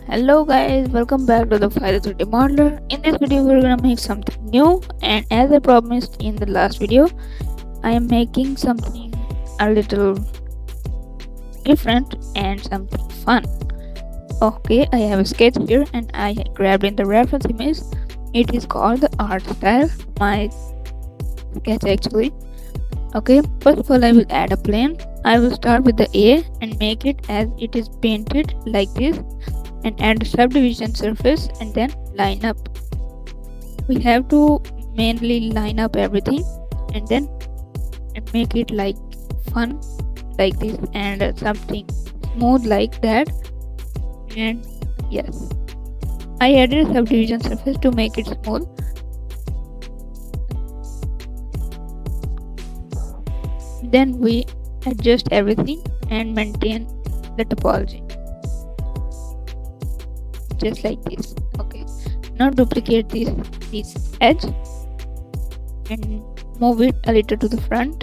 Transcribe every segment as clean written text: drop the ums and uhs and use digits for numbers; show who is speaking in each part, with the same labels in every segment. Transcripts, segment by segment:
Speaker 1: Hello guys, welcome back to the 530 Modeler. In this video we're gonna make something new, and as I promised in the last video, I am making something a little different and something fun. Okay, I have a sketch here and I grabbed in the reference image. It is called the art style, my sketch actually. Okay, first of all I will add a plane. I will start with the A and make it as it is painted like this, and add a subdivision surface and then line up. We have to mainly line up everything and then make it like fun like this and something smooth like that. And yes, I added a subdivision surface to make it smooth. Then we adjust everything and maintain the topology just like this. Okay, now duplicate this edge and move it a little to the front,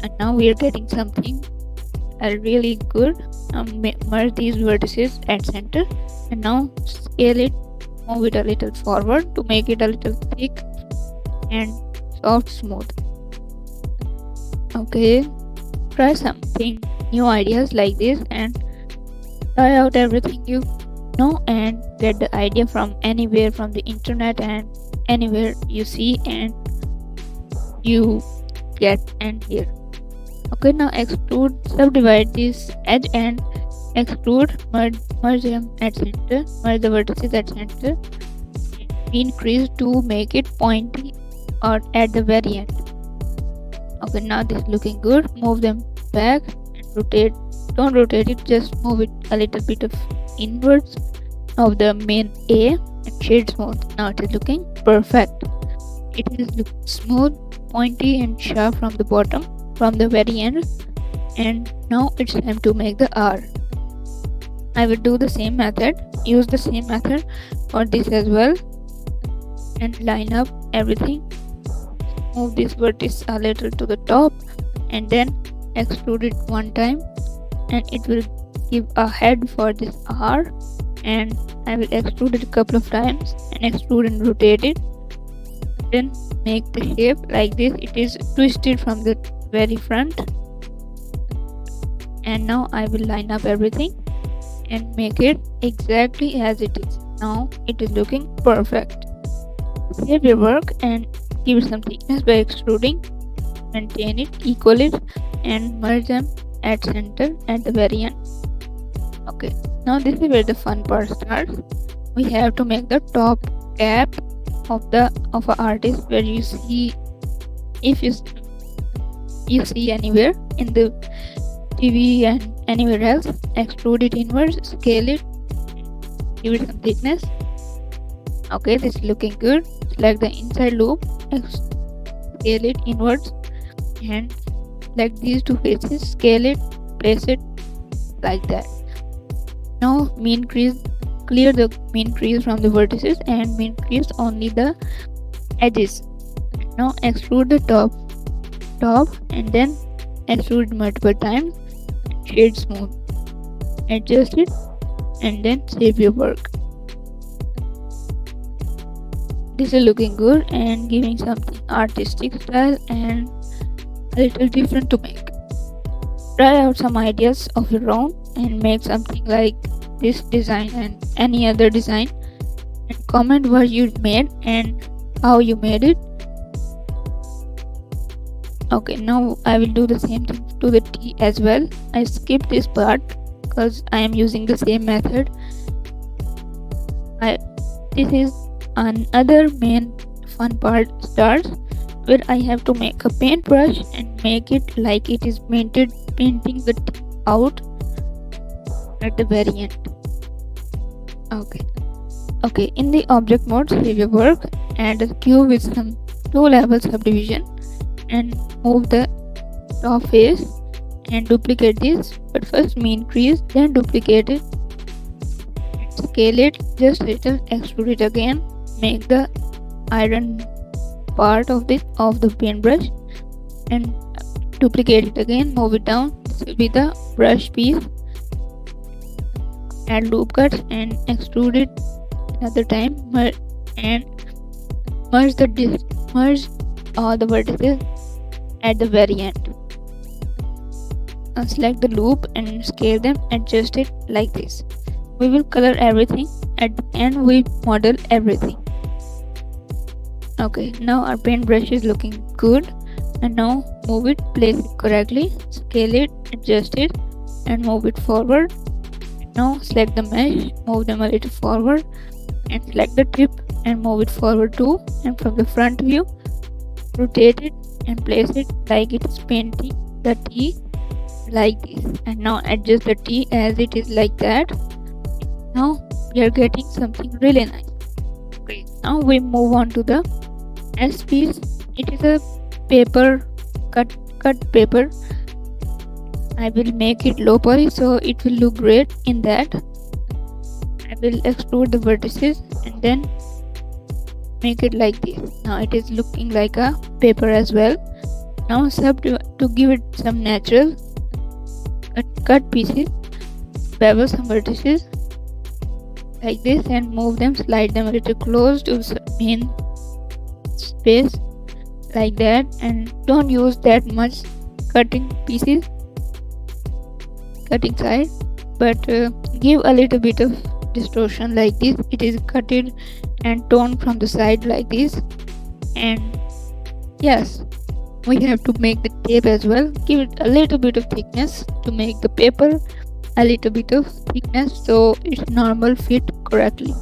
Speaker 1: and now we are getting something really good. Merge these vertices at center, and now scale it, move it a little forward to make it a little thick and soft smooth. Okay, try something new ideas like this and try out everything you know and get the idea from anywhere, from the internet and anywhere you see and you get and hear. Okay, now extrude, subdivide this edge and extrude, merge them at center, merge the vertices at center, increase to make it pointy or at the very end. Okay, now this is looking good. Move them back and rotate. Don't rotate it, just move it a little bit of inwards of the main A and shade smooth. Now it is looking perfect. It is looking smooth, pointy and sharp from the bottom, from the very end. And now it's time to make the R. I will do the same method, use the same method for this as well, and line up everything. Move this vertex a little to the top and then extrude it one time, and it will give a head for this R. And I will extrude it a couple of times and extrude and rotate it, then make the shape like this. It is twisted from the very front, and now I will line up everything and make it exactly as it is. Now it is looking perfect. Save your work and give it some thickness by extruding, maintain it, equal it, and merge them at center at the very end. Okay, now this is where the fun part starts. We have to make the top cap of an artist, where you see, if you see anywhere in the TV and anywhere else, extrude it inwards, scale it, give it some thickness. Okay, this is looking good. Select the inside loop, scale it inwards, and like these two faces, scale it, place it like that. Now mean crease, clear the mean crease from the vertices and mean crease only the edges. Now extrude the top and then extrude multiple times, shade smooth, adjust it, and then save your work. This is looking good and giving something artistic style and a little different to make. Try out some ideas of your own and make something like this design and any other design, and comment what you made and how you made it. Okay, now I will do the same thing to the T as well. I skipped this part because I am using the same method. This is another main fun part starts, where I have to make a paintbrush and make it like it is painting the T out at the very end. Okay, in the object mode, save your work, add a cube with some 2-level subdivision and move the top face and duplicate this, but first mean crease, then duplicate it, scale it just little, extrude it again, make the iron part of the paintbrush and duplicate it again, move it down. This will be the brush piece, add loop cuts and extrude it another time, and merge all the vertices at the very end. Select the loop and scale them, adjust it like this. We will color everything. At the end we model everything. Okay, now our paintbrush is looking good, and now move it, place it correctly, scale it, adjust it, and move it forward. Now select the mesh, move them a little forward, and select the tip and move it forward too, and from the front view rotate it and place it like it is painting the T like this, and now adjust the T as it is like that. Now we are getting something really nice. Okay, now we move on to the S piece. It is a paper, cut paper. I will make it low poly so it will look great in that. I will extrude the vertices and then make it like this. Now it is looking like a paper as well. Now to give it some natural, cut pieces, bevel some vertices like this and move them, slide them a little close to the main space like that, and don't use that much cutting side, but give a little bit of distortion like this. It is cutted and torn from the side like this. And yes, we have to make the tape as well. Give it a little bit of thickness to make the paper a little bit of thickness so its normal fit correctly.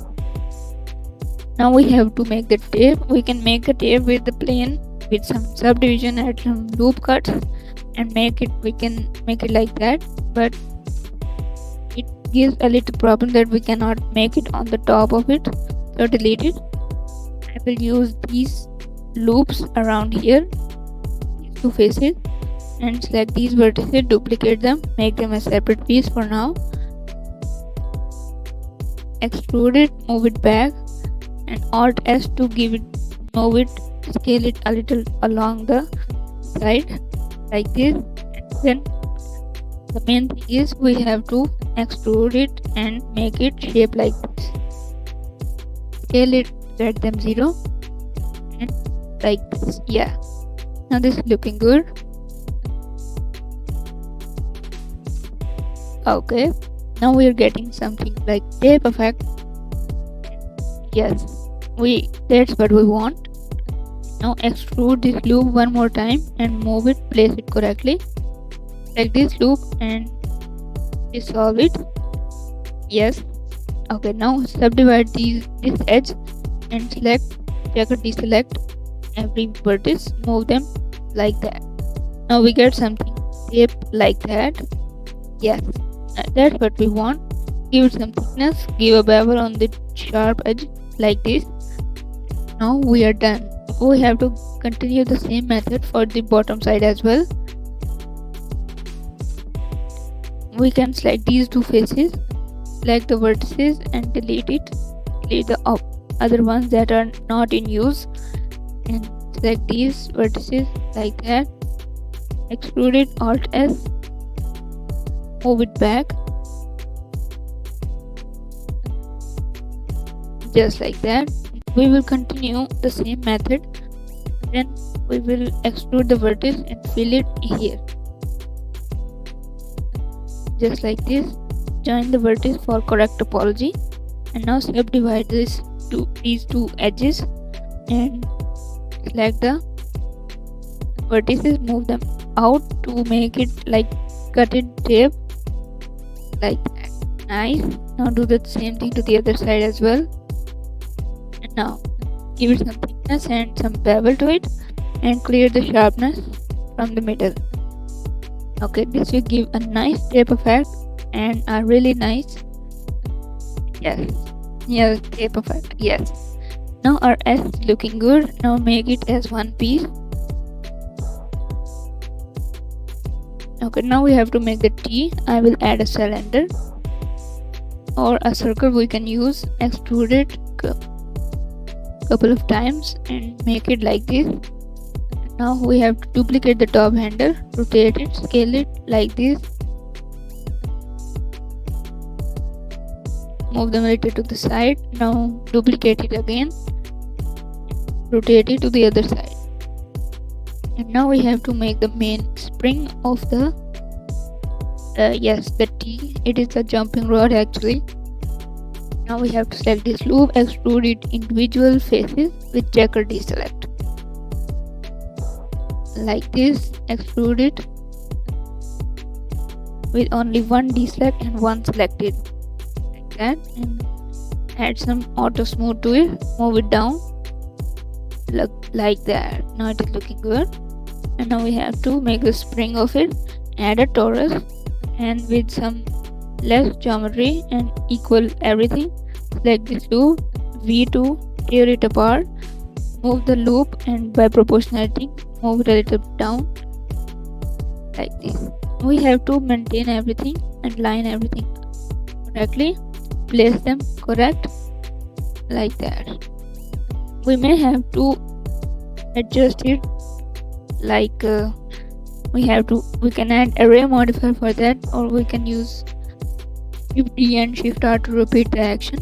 Speaker 1: Now we have to make the tape. We can make the tape with the plane with some subdivision, add some loop cuts and we can make it like that, but it gives a little problem that we cannot make it on the top of it, so delete it. I will use these loops around here, these two faces, and select these vertices, duplicate them, make them a separate piece for now, extrude it, move it back, and Alt S to move it, scale it a little along the side like this. And then the main thing is we have to extrude it and make it shape like this. Scale it, set them 0 and like this. Yeah, now this is looking good. Okay, now we are getting something like tape effect. Yes, that's what we want. Now extrude this loop one more time and move it, place it correctly. Select this loop and dissolve it. Yes. Okay, now subdivide this edge and deselect every vertex, move them like that. Now we get something tape like that. Yes, that's what we want. Give it some thickness, give a bevel on the sharp edge like this. Now we are done. We have to continue the same method for the bottom side as well. We can select these two faces, select the vertices and delete the other ones that are not in use, and select these vertices like that, extrude it, Alt S, move it back just like that. We will continue the same method, then we will extrude the vertex and fill it here just like this. Join the vertex for correct topology, and now subdivide these two edges and select the vertices, move them out to make it like cutted tape like that. Nice. Now do the same thing to the other side as well. And now give it some thickness and some bevel to it and clear the sharpness from the middle. Okay, this will give a nice tape effect and a really nice tape effect. Yes. Now our S is looking good. Now make it as one piece. Okay, now we have to make the T. I will add a cylinder or a circle. We can use, extrude it couple of times and make it like this. Now we have to duplicate the top handle, rotate it, scale it like this. move them a little to the side. Now duplicate it again, rotate it to the other side. And now we have to make the main spring of the the T. It is the jumping rod actually. Now we have to select this loop, extrude it individual faces with checker deselect. Like this, extrude it with only one deselect and one selected. Like that, and add some auto smooth to it, move it down. Look like that. Now it is looking good. And now we have to make the spring of it, add a torus, and with some less geometry and equal everything, select this loop, V2, tear it apart, move the loop, and by proportionality move it a little down like this. We have to maintain everything and line everything correctly, place them correct like that. We may have to adjust it like we can add array modifier for that, or we can use Shift D and Shift R to repeat the action.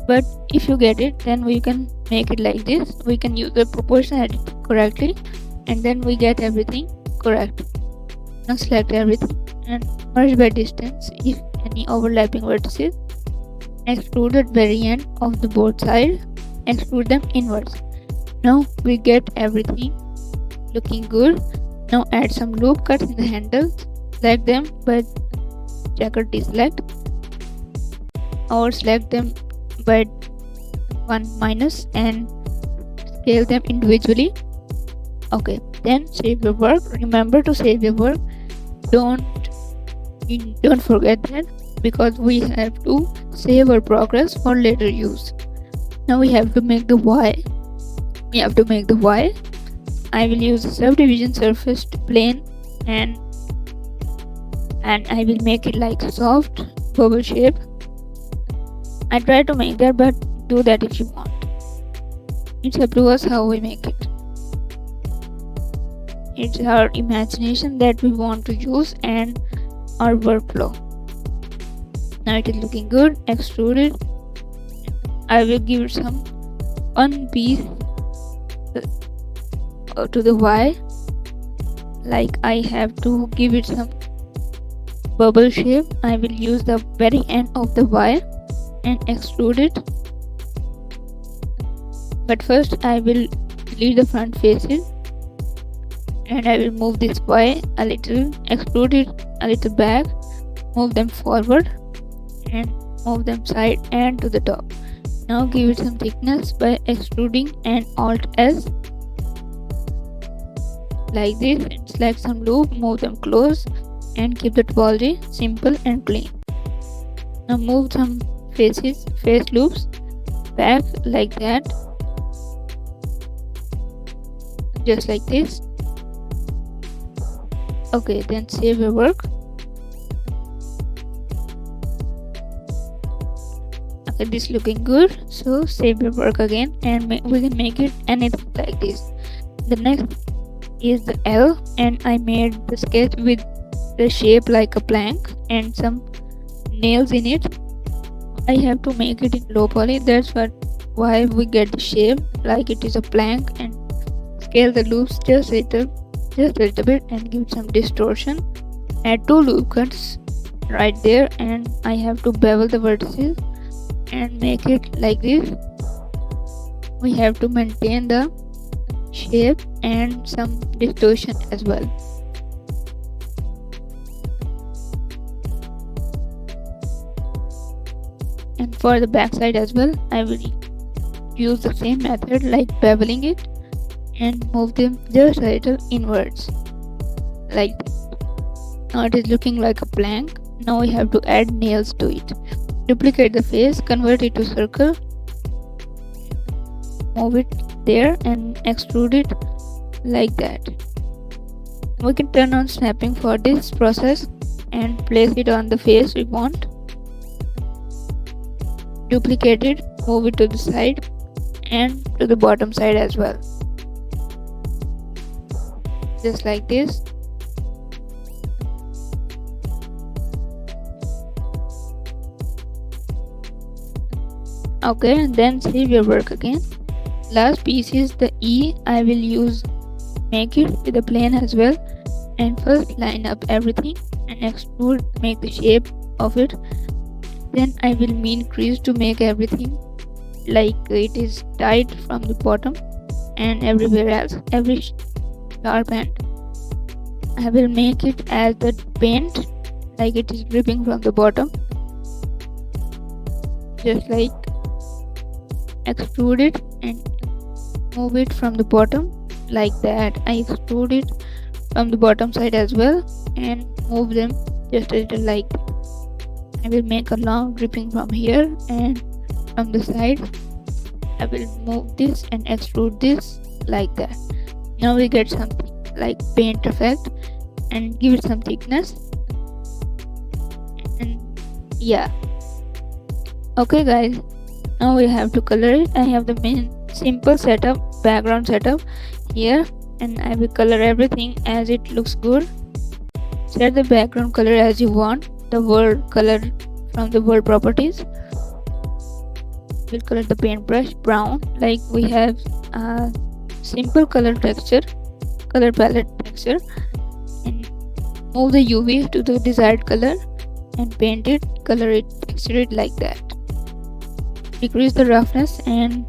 Speaker 1: But if you get it, then we can make it like this. We can use the proportionality correctly, and then we get everything correct. Now select everything and merge by distance if any overlapping vertices. Extrude the very end of the both sides, extrude them inwards. Now we get everything looking good. Now add some loop cuts in the handles, select them by checker deselect, or select them by 1 minus and scale them individually. Okay, then save your work. Remember to save your work. Don't forget that, because we have to save our progress for later use. Now we have to make the Y. I will use a subdivision surface to plane, and I will make it like a soft bubble shape. I try to make that, but do that if you want. It's up to us how we make it. It's our imagination that we want to use and our workflow. Now it is looking good. Extrude it. I will give it some one piece to the Y. Like I have to give it some bubble shape. I will use the very end of the Y and extrude it. But first I will delete the front faces, and I will move this Y a little, extrude it a little back, move them forward, and move them side and to the top. Now give it some thickness by extruding and Alt S like this, and select some loop, move them close, and keep the topology simple and clean. Now move some face loops back like that, just like this. Okay, then save your work. Okay, this looking good, so save your work again, and we can make it anything like this. The next is the L, and I made the sketch with the shape like a plank and some nails in it. I have to make it in low poly, that's why we get the shape like it is a plank, and scale the loops just a little bit and give some distortion. Add 2 loop cuts right there, and I have to bevel the vertices and make it like this. We have to maintain the shape and some distortion as well. And for the back side as well, I will use the same method like beveling it and move them just a little inwards like this. Now it is looking like a plank. Now we have to add nails to it. Duplicate the face, convert it to circle, move it there and extrude it like that. We can turn on snapping for this process and place it on the face we want. Duplicate it, move it to the side and to the bottom side as well, just like this. Okay, and then save your work again. Last piece is the E. I will use make it with a plane as well. And first line up everything and extrude, make the shape of it. Then I will mean crease to make everything like it is tight from the bottom and everywhere else, every sharp end. I will make it as the paint, like it is dripping from the bottom, just like extrude it and move it from the bottom like that. I extrude it from the bottom side as well and move them just a little like that. I will make a long dripping from here and from the side. I will move this and extrude this like that. Now we get something like paint effect and give it some thickness. And yeah, okay guys, now we have to color it. I have the main simple setup, background setup here, and I will color everything as it looks good. Set the background color as you want, the world color from the world properties. We'll color the paintbrush brown, like we have a simple color texture, color palette texture, and move the UV to the desired color and paint it, color it, texture it like that. Decrease the roughness and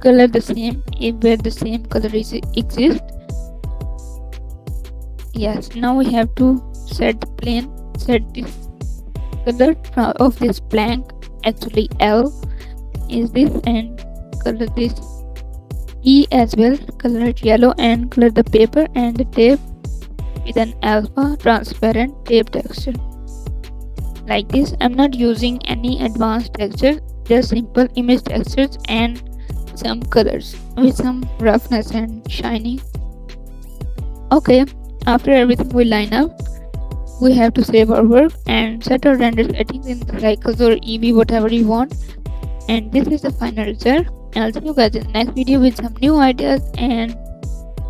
Speaker 1: color the same if where the same color exists. Yes, now we have to set the plane, set this color of this blank, actually L is this, and color this E as well, color it yellow and color the paper and the tape with an alpha transparent tape texture like this. I'm not using any advanced texture, just simple image textures and some colors with some roughness and shining. Okay, after everything we line up, we have to save our work and set our render settings in cycles or EV, whatever you want. And this is the final result. I'll see you guys in the next video with some new ideas, and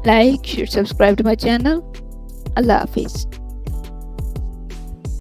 Speaker 1: like, share, subscribe to my channel. Allah Hafiz.